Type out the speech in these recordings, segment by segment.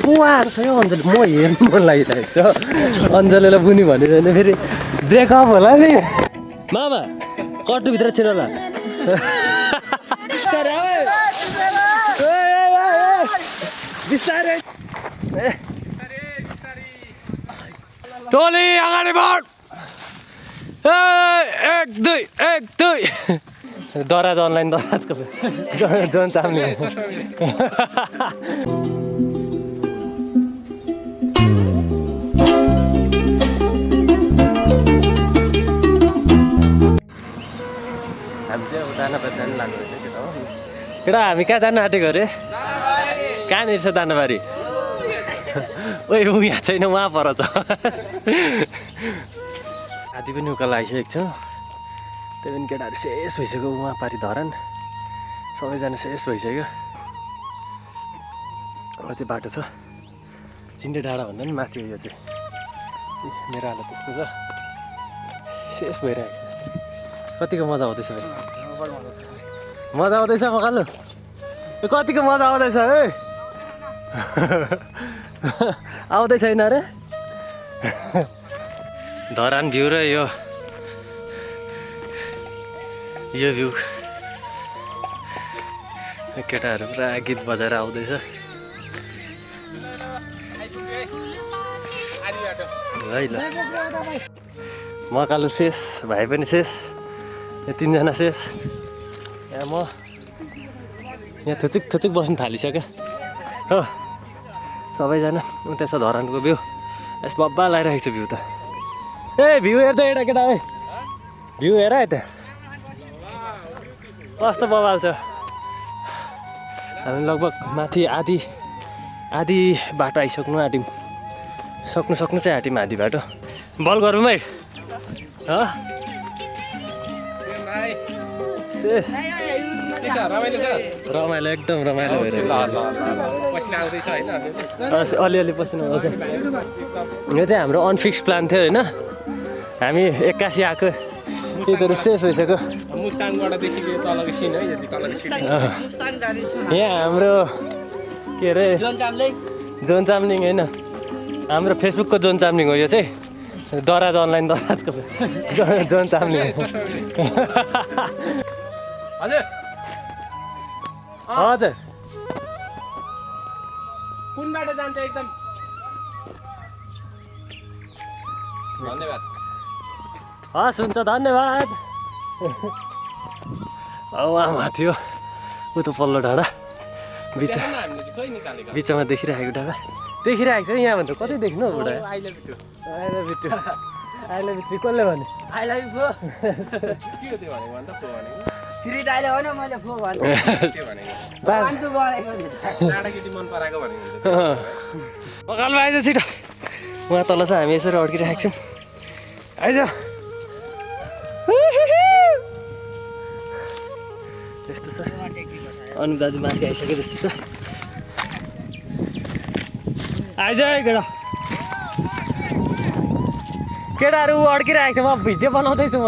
उहाँहरू छ यो अञ्जली म हेर्नु मन लागिरहेको छ अञ्जलीलाई बुनि भनेर फेरि ब्रेकअप होला नि मामा कट्टुभित्र छिरोला टोली अगाडि बढ 1 2 1 2 दराज अनलाइन दराजको जोन चाम्ने हामी चाहिँ दानाबारी जानु लाग्नु केटा हामी कहाँ जानु आँटेको अरे कहाँनिर छ दानाबारी ओइ ऊ यहाँ छैन उहाँ पर छ आधी पनि उकालो आइसकेको छ त्यही पनि केटाहरू शेष भइसक्यो उहाँ पारि धरान सबैजना शेष भइसक्यो अझै बाटो छ चिन्डे डाँडा भन्दा पनि माथि हो यो चाहिँ मेरो हालत त्यस्तो छ शेष भइरहेको छ कतिको मजा आउँदैछ भाइ मजा आउँदैछ मकालु कतिको मजा आउँदैछ है आउँदै छैन अरे धरान भ्यू र यो भ्यू केटाहरू पुरा गीत बजाएर आउँदैछ है ल मकालु शेष भाइ पनि शेष यो तिनजना शेष यहाँ म यहाँ थुचुक बस्नु थालिसक्यो हो सबैजना उता छ धरानको भ्यू यस बब्बा लगाइरहेको छ भ्यू त ए भ्यू हेर्दा एउटा केटा है भ्यू हेर है त कस्तो बवाल छ हामी लगभग माथि आधी बाटो आइसक्नु आँट्यौँ सक्नु चाहिँ आँट्यौँ आधी बाटो बल गरौँ है रमाइलो एकदम रमाइलो भइरहेको अलिअलि पसिना आउँछ यो चाहिँ हाम्रो अनफिक्स प्लान थियो होइन हामी 81 आएको चिजहरू शेष भइसक्यो यहाँ हाम्रो के अरे जोन चाम्लिङ होइन हाम्रो फेसबुकको जोन चाम्लिङ हो यो चाहिँ दराज अनलाइन दराजको जोन चाम्लिङ हजुर कुन बाटो जान्छ एकदम धन्यवाद हस् हुन्छ धन्यवाद उहाँ माथि हो उता पल्लो डाँडा बिचमा देखिरहेको डाँडा देखिरहेको छ यहाँभन्दा कति देख्नु हौ बुढा आई लभ यु कसले भने आई लभ यु फो के हो त्यो भनेको भन्दा फो भनेको थ्री डाइले होइन मैले फो भने के भनेको बान्टु गरेको नि डाँडा केटी मन पराएको भनेको मकालमा आइज छिटो उहाँ तल छ हामी यसरी अड्किरहेको छौँ आइज त्यस्तो छ अनु दाजु माथि आइसक्यो जस्तो छ आइज है केटाहरू अड्किरहेको छ म भिडियो बनाउँदैछु म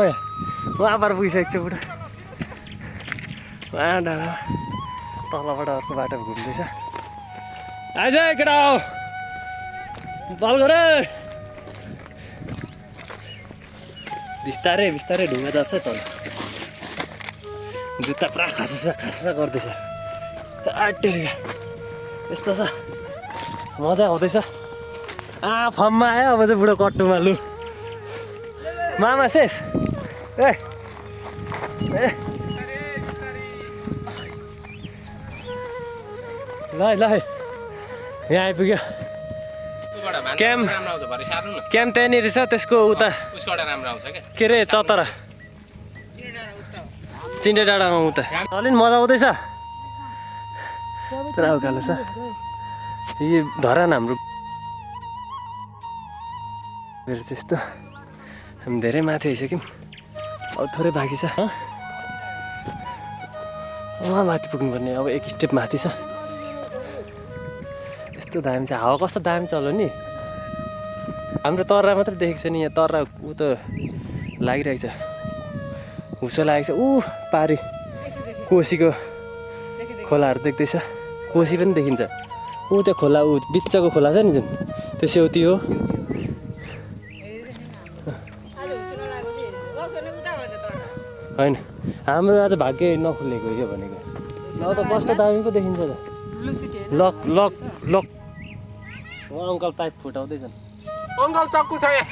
उहाँ पर पुगिसकेको छु बुढा उहाँ डाँडा तलबाट अर्को बाटो घुम्दैछ आइज है केटा बल गरे बिस्तारै ढुङ्गा चढ्छ तल जुत्ता पुरा खासा गर्दैछ आटेरिया यस्तो छ मजा आउँदैछ फममा आयो अब चाहिँ बुढो कट्टुमा लु मामा शेष ए ल यहाँ आइपुग्यो क्याम्प त्यहाँनिर छ त्यसको उता के अरे चतरा चिन्डे डाँडामा उता अलि मजा आउँदैछ पुरा उकालो छ यो धरान हाम्रो मेरो चाहिँ यस्तो हामी धेरै माथि आइसक्यौँ अब थोरै बाँकी छ उहाँ माथि पुग्नुपर्ने अब एक स्टेप माथि छ यस्तो दामी छ हावा कस्तो दामी चल्यो नि हाम्रो तर्रा मात्रै देखेको छ नि यहाँ तर्रा ऊ त लागिरहेको छ हुसो लागेको छ पारि कोसीको खोलाहरू देख्दैछ कोसी पनि देखिन्छ ऊ त्यो खोला ऊ बिचको खोला छ नि जुन त्यो सेउती हो होइन हाम्रो आज भाग्य नखुलेको यो भनेको न त कस्तो दामी पो देखिन्छ त लक लक लक उहाँ अङ्कल पाइप फुटाउँदैछन् अङ्कल चक्कु छ यहाँ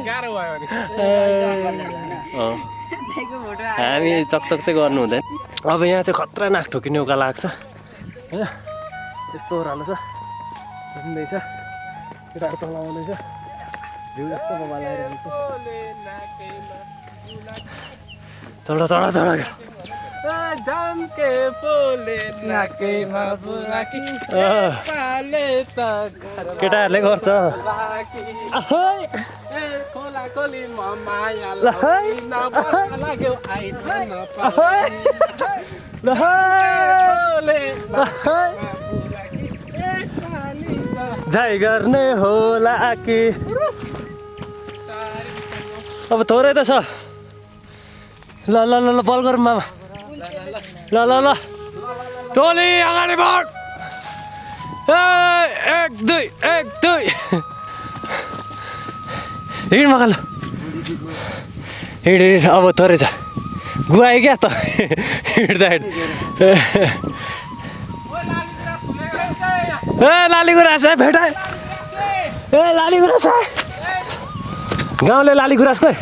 गाह्रो भयो भने हामी चकचक चाहिँ गर्नु हुँदैन अब यहाँ चाहिँ खतरा नाक ठोकिने उका लाग्छ होइन यस्तो राम्रो छ घुम्दैछ केटाहरू तल आउँदैछ भ्यू यस्तो मोबाइल आइरहेको छ चढ चढ चढ जामके बोले नाकेमा बुलाकी पाले त केटाहरूले गर्छ खोला खोली माया लाग्यो झाइ गर्ने होला कि अब थोरै त छ ल ल ल ल बल गरौँ मामा ल ल ल टोली अगाडि बढ एक दुई हिँड मकाल हिँड हिँड अब थोरै छ गुवायो क्या त हिँड्दा हिँड ए लाली गुराँस है भेटाए ए लाली गुराँस है गाउँले लाली गुराँस खोइ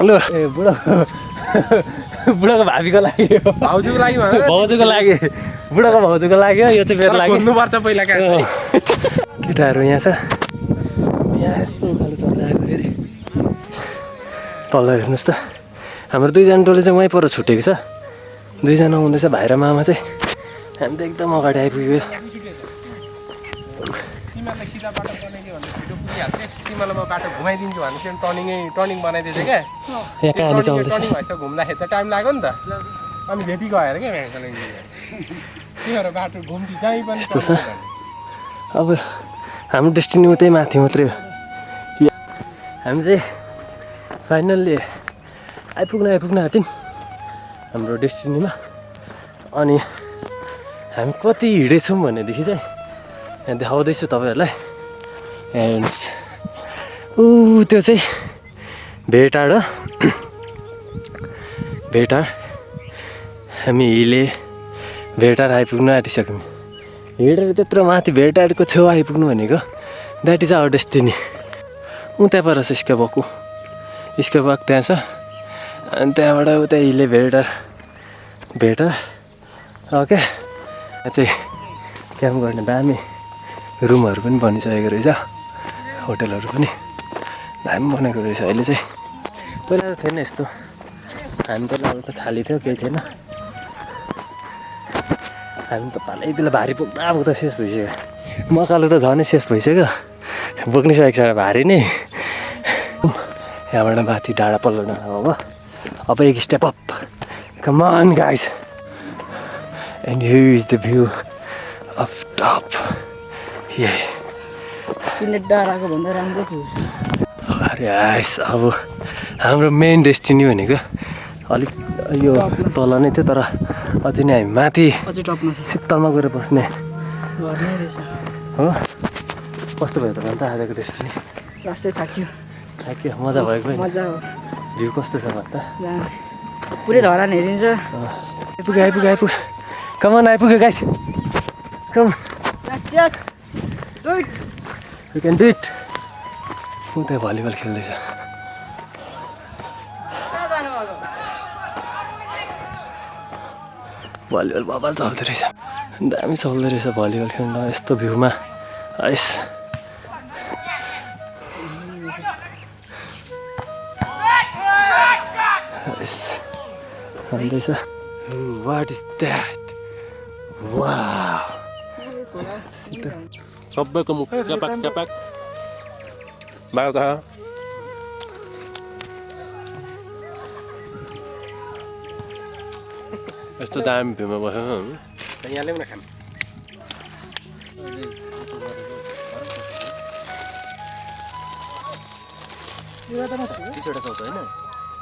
ल ए बुढो बुढोको भाबीको लागि भाउजूको लागि भाउजूको लागि बुढोको भाउजूको लागि यो चाहिँ मेरो लागि हुनुपर्छ पहिला केटाहरू यहाँ छ यहाँ यस्तो उकालो चढ्दै आएको फेरि तल हेर्नुहोस् त हाम्रो दुईजना टोली चाहिँ वहीँ पर छुटेको छ दुईजना आउँदैछ भाइ र मामा चाहिँ हामी त एकदम अगाडि आइपुग्यो तिमीहरूलाई सिधा बाटो बनाइदियो भने छिटो पुगिहाल्छ तिमीलाई म बाटो घुमाइदिन्छु भने चाहिँ टर्निङ बनाइदिएछ क्या यहाँ कहाँ चल्दैछ टर्निङ भएछ घुम्दाखेरि त टाइम लाग्यो नि त अनि भेटी गएर क्या तिमीहरू बाटो घुम्ती जहीँ पनि यस्तो छ अब हाम्रो डेस्टिनी उतै माथि मात्रै हो हामी चाहिँ फाइनल्ली आइपुग्न आँट्यौँ हाम्रो डेस्टिनीमा अनि हामी कति हिँडेछौँ भनेदेखि चाहिँ यहाँ देखाउँदैछु तपाईँहरूलाई हेर्नुहोस् ऊ त्यो चाहिँ भेटाड हो भेटाड हामी हिले भेटाड आइपुग्नु आँटिसक्यौँ हिँडेर त्यत्रो माथि भेटाडको छेउ आइपुग्नु भनेको द्याट इज आवर डेस्टिनी उता पर छ स्केबाक त्यहाँ छ अनि त्यहाँबाट उता हिले भेटाड ओके यहाँ चाहिँ क्याम्प गर्ने दामी रुमहरू पनि बनिसकेको रहेछ होटलहरू पनि दामी बनाएको रहेछ अहिले चाहिँ पहिला त थिएन यस्तो हामी पहिला अब त खाली थियो केही थिएन हामी त पालै बेला भारी पुग्दा शेष भइसक्यो मकालो त झनै शेष भइसक्यो बोक्निसकेको छ भारी नै यहाँबाट माथि डाँडा पल्लो डाँडा हो अब एक step up come on guys and here is the view of top डाँडाको भन्दा राम्रो अरे आइस अब हाम्रो मेन डेस्टिनी भनेको अलिक यो तल नै थियो तर अझै नै हामी माथि शीतलमा गएर बस्ने हो कस्तो भयो त भन्छ आजको डेस्टिनी थाक्यो मजा भएको मजा हो भ्यू कस्तो छ भन्छ पुरै धरान हेरिन्छ आइपुग्यो कमान आइपुग्यो guys come you can do it उता भलिबल खेल्दैछ भलिबल बबाल चल्दो रहेछ दामी चल्दो रहेछ भलिबल खेल्न यस्तो भ्यूमा आइस भन्दैछ वाट इज द्याट वाउ सबैको मुख च्यापाक बाघ यस्तो दामी भ्यूमा बस्यो यहाँ ल्याउन खाम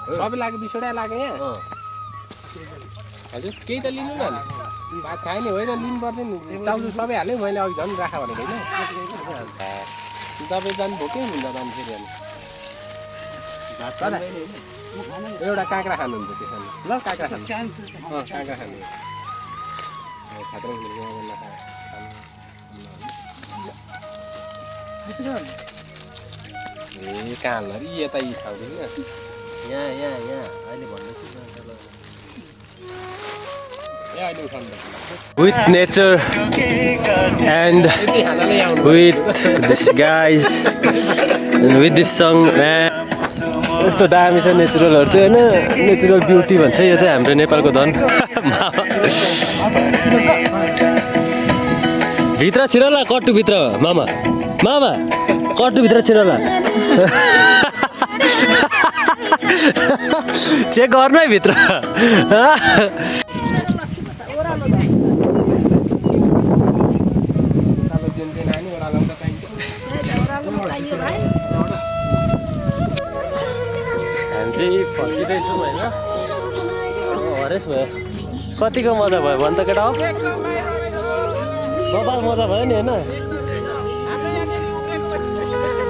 सबै लाग्यो 20 वटा लाग्यो यहाँ हजुर केही त लिनु न भात खाएँ नि होइन लिनु पर्दैन चाउचाउ सबै हालेँ मैले अघि झन् राखा भनेको होइन तपाईँ झन् भोकै हुन्छ झन् फेरि अनि एउटा काँक्रा खानुहुन्छ त्यसमा ल काँक्रा खानु काँक्रा खानु ए कहाँ ल यता यी ठाउँ यहाँ अहिले भन्दैछु with nature and with this guys and with this song यस्तो दामी छ नेचुरलहरू चाहिँ होइन नेचुरल ब्युटी भन्छ यो चाहिँ हाम्रो नेपालको धन भित्र छिरला कट्टुभित्र मामा मामा कट्टुभित्र छिरला चेक गर्नु है भित्र हामी चाहिँ फर्किँदैछौँ होइन हरेस भयो कतिको मजा भयो भन् त केटा हो कपाल मजा भयो नि होइन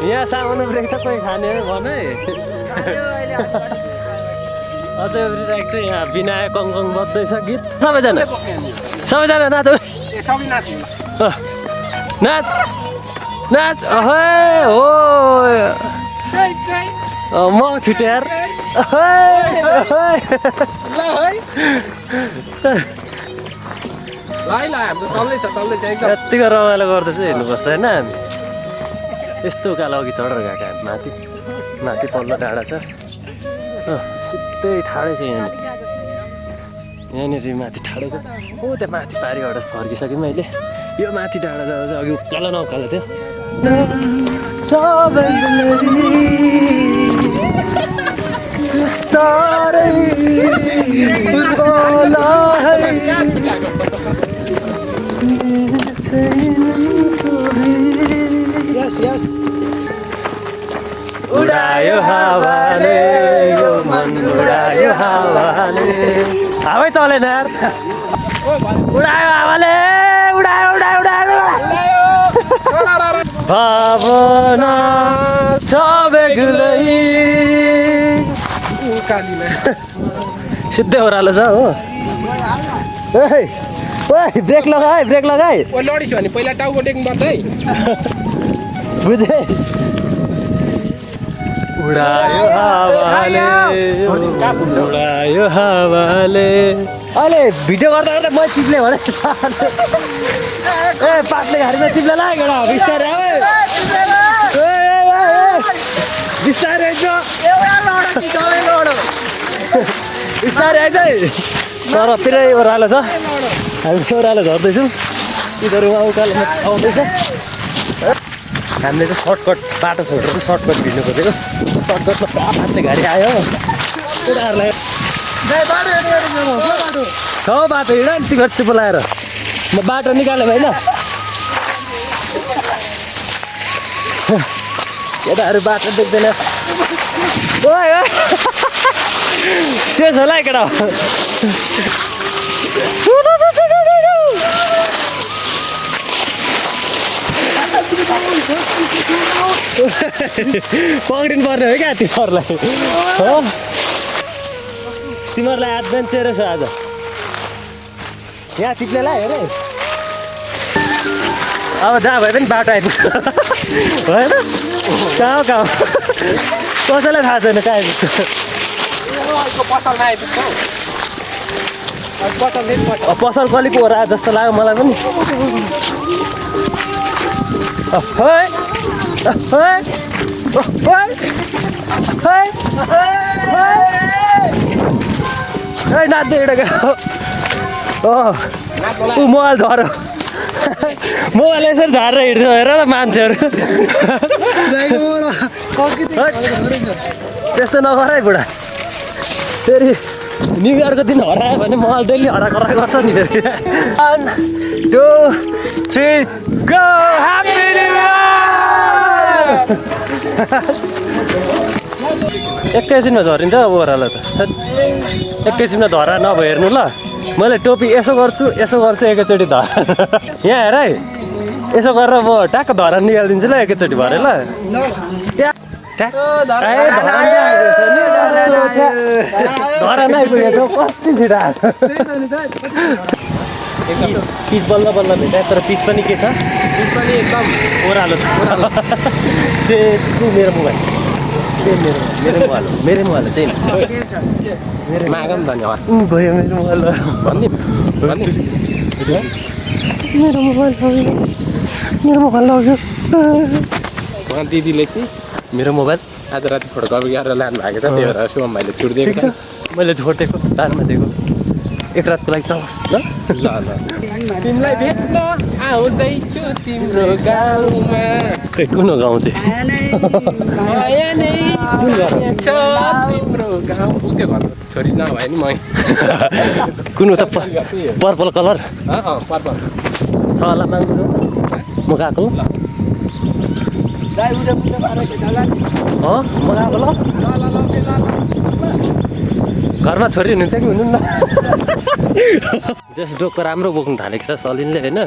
यहाँ सामानो ब्रेक छ कोही खाने भन है अझै उब्रिरहेको छ यहाँ विनायक कङकङ बज्दैछ गीत सबैजना नाच नाच नाच हो म छुट्याएर यत्तिको रमाइलो गर्दैछ हेर्नुपर्छ होइन हामी यस्तो उकालो अघि चढेर गएको हामी माथि पल्लो डाँडा छ सिधै ठाडै छ यहाँनिर माथि ठाडै छ ओ त्यहाँ माथि पारिबाट फर्किसकेँ मैले यो माथि डाँडा जाँदा चाहिँ अघि उकालो न उकालो थियो उडायो हावाले यो मन उडायो हावाले हावै चलेन यार उडायो हावाले उडायो उडायो उडायो भावना छ बेग्लै सिधै ओह्रालो छ हो ब्रेक लगाए लडिस् भने पहिला टाउको टेक्नुपर्छ है बुझे उडायो हावाले अहिले भिडियो गर्दा गर्दा म चिप्ले भने ए पातले घारीमा चिप्ले ला केटा बिस्तारै बिस्तारै बिस्तारै आइज तर पुरै ओह्रालो छ हामी ओह्रालो झर्दैछौँ यिनीहरू उकालो आउँदैछ हामीले चाहिँ सर्टकट बाटो छोडेर सर्टकट भिड्नु खोजेको सर्टकटमा पुरा पातले घारी आयो उनीहरूलाई छ बाटो हिँड नि टिकट चाहिँ बोलाएर म बाटो निकालेँ होइन केटाहरू बाटो देख्दैन शेष होला केटा पक्रिनु पर्ने हो क्या तिमीहरूलाई हो तिमीहरूलाई एडभेन्चर छ आज यहाँ चिप्लेला हेर अब जहाँ भए पनि बाटो आइपुग्छ होइन कहाँ कसैलाई थाहा छैन कहाँ आइपुग्छ पसल कलिको ओरा जस्तो लाग्यो मलाई पनि नाच्दै ऊ मोबाइल झर मोबाइल यसरी झारेर हिँड्छ हेर त मान्छेहरू त्यस्तो नगर है बुढा फेरि न्यु इयरको दिन हरायो भने मोबाइल डेली हराकरा गर्छ नि फेरि 1 2 3 गो ह्याप्पी न्यु इयर एकैछिनमा झरिन्छ ओह्रालो त एकैछिनमा धरा नभए हेर्नु ल मैले टोपी यसो गर्छु एकैचोटि धरा यहाँ हेर है यसो गरेर म ट्याक्क धरा निकालिदिन्छु ल एकैचोटि भरे ल धरा नै पुगेछ कति छिटो पिच बल्ल बल्ल भेटायो तर पिच पनि के छ पिच पनि एकदम ओह्रालो छ मेरो मोबाइल मेरो मोबाइल चाहिँ मागम धन्यवाद भयो मेरो मोबाइल मेरो मोबाइल लग्यो उहाँ दिदीले चाहिँ मेरो मोबाइल आज राति फोटो कपी गरेर लानु भएको छ त्यही भएर शुभम भाइले छुटिदिएको छ मैले छोडिदिएको दानमा दिएको एक रातको लागि चलाओस् ल ल ल तिमीलाई भेट्न आउँदैछु तिम्रो गाउँमा कुन गाउँ चाहिँ माया नै छ तिम्रो गाउँ पुग्यो घर छोरी नभए नि मै कुन त पर्पल कलर पर्पल छ होला माग्नु म गएको म गएको ल घरमा छोरी हुनुहुन्छ कि हुनुहुन्न जस डोको राम्रो बोक्नु थालेको छ सलिनले होइन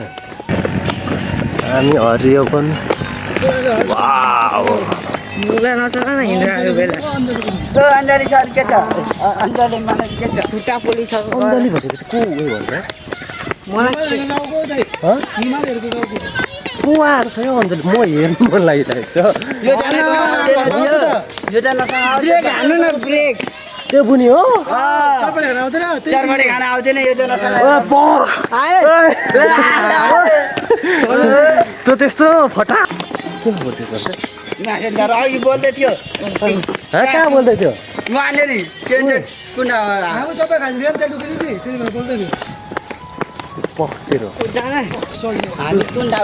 हामी हरियो पनि लुगा नचला न हिँडिरहेको बेला अञ्जली सर के छ अञ्जली माने के छ खुट्टा पोलिसको अञ्जली भनेको चाहिँ को उयो भन्छ कुवाहरू छ यो अञ्जली म हेर्नु मन लागिरहेको छ यो ब्रेक त्यो बुनि हो चारबाटे खाना आउँदैन यो जनासँग त्यो त्यस्तो फटा के बोल्दै अघि बोल्दै थियो कहाँ बोल्दै थियो वहाँनिर कुण्डा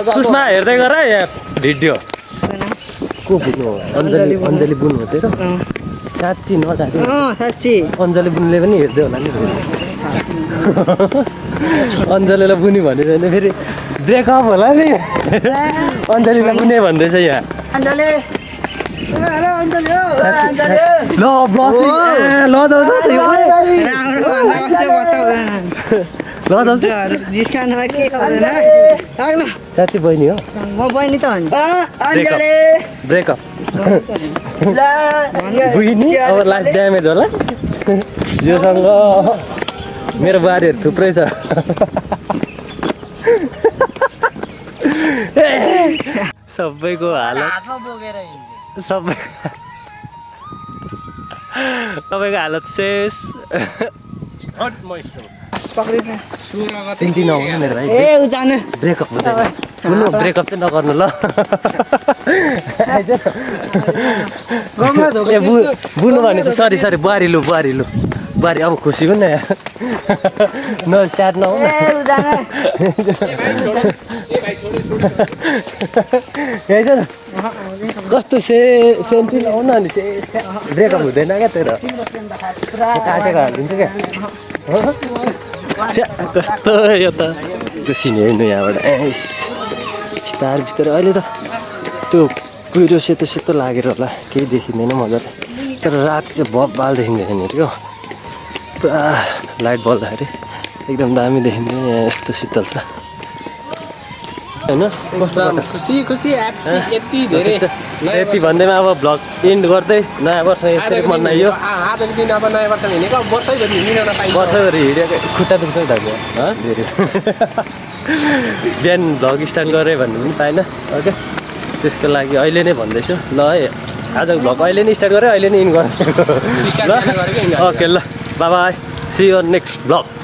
सुषमा हेर्दै गर यहाँ भिडियो को बुझ्नु हो अञ्जली बुनु हो त्यो साँच्ची नजाने साँच्ची अञ्जली बुनले पनि हेर्दै होला नि अञ्जलीलाई बुनि भनेर भने फेरि ब्रेकअप होला नि अञ्जलीलाई बुने भन्दैछ यहाँ साँच्ची बहिनी हो म बहिनी त हो नि ब्रेकअप बहिनी अब लास्ट ड्यामेज होला योसँग मेरो बारीहरू थुप्रै छ सबैको हालत सबैको हालत शेष चिन्ती नहुनु मेरो भाइ ब्रेकअप हुँदैन कुनो ब्रेकअप चाहिँ नगर्नु ल बुनु भने चाहिँ सरी बुहारी अब खुसी हुन् न न स्याड नहुनु यही छ न कस्तो सेन्टी नहुनु अनि ब्रेकअप हुँदैन क्या तेरो काटेर हालिदिन्छु क्या कस्तो यो त सिने हेर्नु यहाँबाट बिस्तारै अहिले त त्यो कुहिरो सेतो लागेर होला केही देखिँदैन मजाले तर राति चाहिँ बाल देखिँदैन थियो पुरा लाइट बल्दाखेरि एकदम दामी देखिँदैन यहाँ यस्तो शीतल छ होइन यति भन्दैमा अब भ्लग एन्ड गर्दै नयाँ वर्ष यसरी मनाइयो वर्षैभरि हिँडेको खुट्टा दुख्छ ढाक्यो बिहान भ्लग स्टार्ट गरेँ भन्नु पनि पाएन ओके त्यसको लागि अहिले नै भन्दैछु ल है आजको भ्लग अहिले नै स्टार्ट गरेँ अहिले नै इन गर्छु ल ओके ल bye see you next vlog